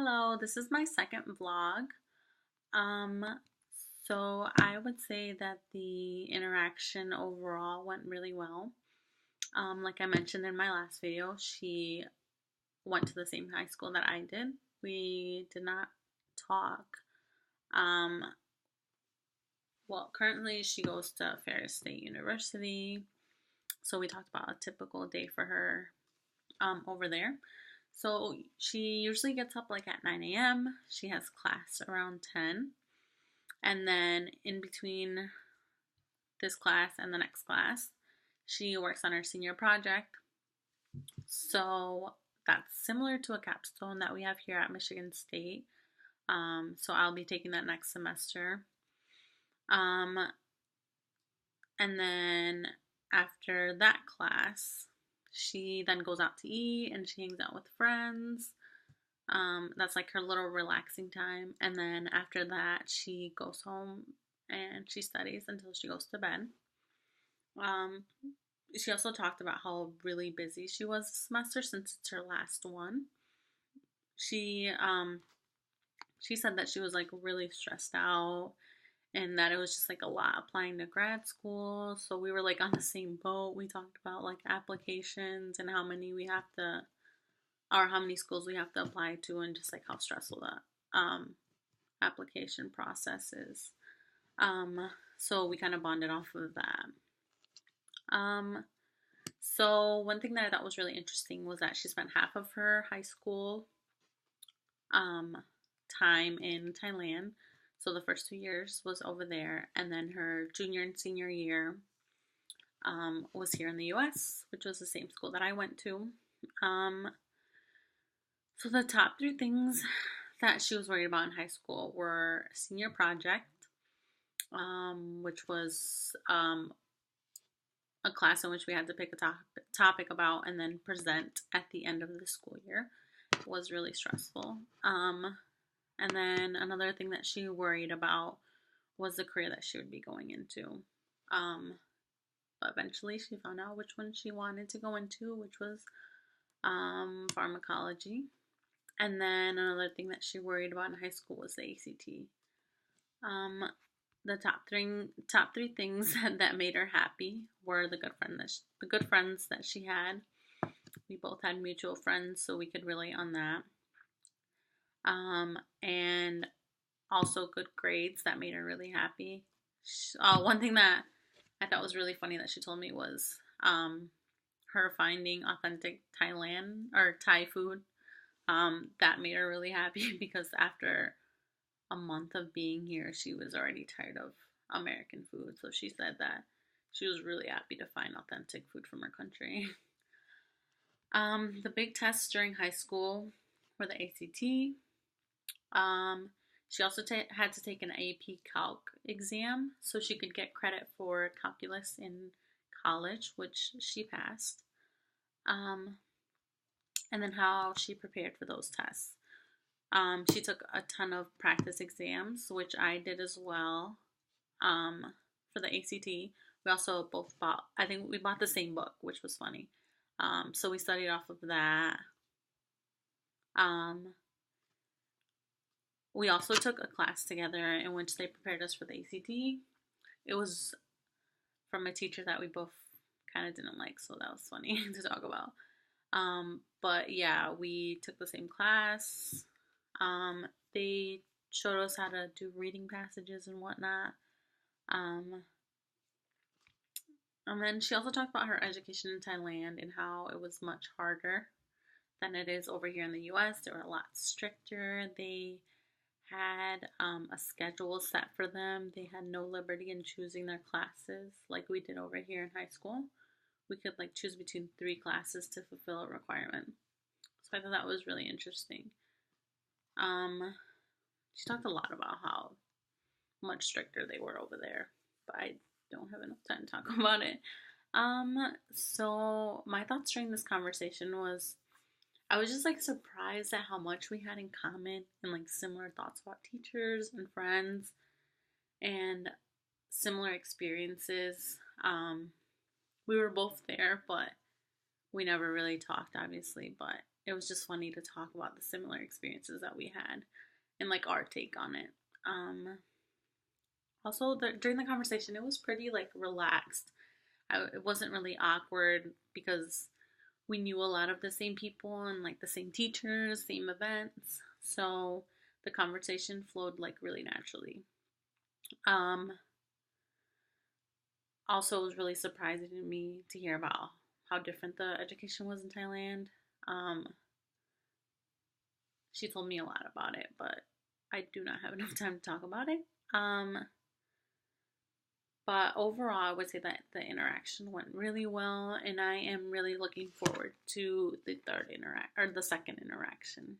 Hello, this is my second vlog. Um, so I would say that the interaction overall went really well. Like I mentioned in my last video, she went to the same high school that I did. We did not talk. Um, well, currently she goes to Ferris State University. So we talked about a typical day for her over there. So she usually gets up like at 9 a.m. She has class around 10. And then in between this class and the next class, she works on her senior project. So that's similar to a capstone that we have here at Michigan State. So I'll be taking that next semester. Um, and then after that class, she then goes out to eat and she hangs out with friends. That's like her little relaxing time. And then after that, she goes home and she studies until she goes to bed. Um, she also talked about how really busy she was this semester since it's her last one. She she said that she was like really stressed out and that it was just like a lot applying to grad school. So we were like on the same boat. We talked about like applications and how many we have to or how many schools we have to apply to and just like how stressful that application process is. So we kind of bonded off of that. So one thing that I thought was really interesting was that she spent half of her high school um, time in Thailand. So the first 2 years was over there, and then her junior and senior year was here in the U.S., which was the same school that I went to. So the top three things that she was worried about in high school were senior project, which was a class in which we had to pick a topic about and then present at the end of the school year. It was really stressful. And then another thing that she worried about was the career that she would be going into. But eventually she found out which one she wanted to go into, which was pharmacology. And then another thing that she worried about in high school was the ACT. The top three things that made her happy were the good friends that she had. We both had mutual friends, so we could relate on that. And also good grades that made her really happy. One thing that I thought was really funny that she told me was her finding authentic Thai food. That made her really happy because after a month of being here, she was already tired of American food. So she said that she was really happy to find authentic food from her country. The big tests during high school were the ACT. She also had to take an AP Calc exam so she could get credit for calculus in college, which she passed. And then how she prepared for those tests. She took a ton of practice exams, which I did as well, for the ACT. We also both I think we bought the same book, which was funny. So we studied off of that. We also took a class together in which they prepared us for the ACT. It was from a teacher that we both kind of didn't like, so that was funny to talk about. But yeah, we took the same class. They showed us how to do reading passages and whatnot. And then she also talked about her education in Thailand and how it was much harder than it is over here in the US. They were a lot stricter. They had a schedule set for them. They had no liberty in choosing their classes like we did over here in high school. We could like choose between 3 classes to fulfill a requirement. So I thought that was really interesting. She talked a lot about how much stricter they were over there, but I don't have enough time to talk about it. So my thoughts during this conversation was I was just like surprised at how much we had in common and like similar thoughts about teachers and friends and similar experiences. We were both there, but we never really talked, obviously, but it was just funny to talk about the similar experiences that we had and like our take on it. Also, during the conversation, it was pretty like relaxed. It wasn't really awkward because we knew a lot of the same people and like the same teachers, same events. So the conversation flowed like really naturally. Um, Also, it was really surprising to me to hear about how different the education was in Thailand. Um, she told me a lot about it, but I do not have enough time to talk about it. But overall, I would say that the interaction went really well, and I am really looking forward to the second interaction.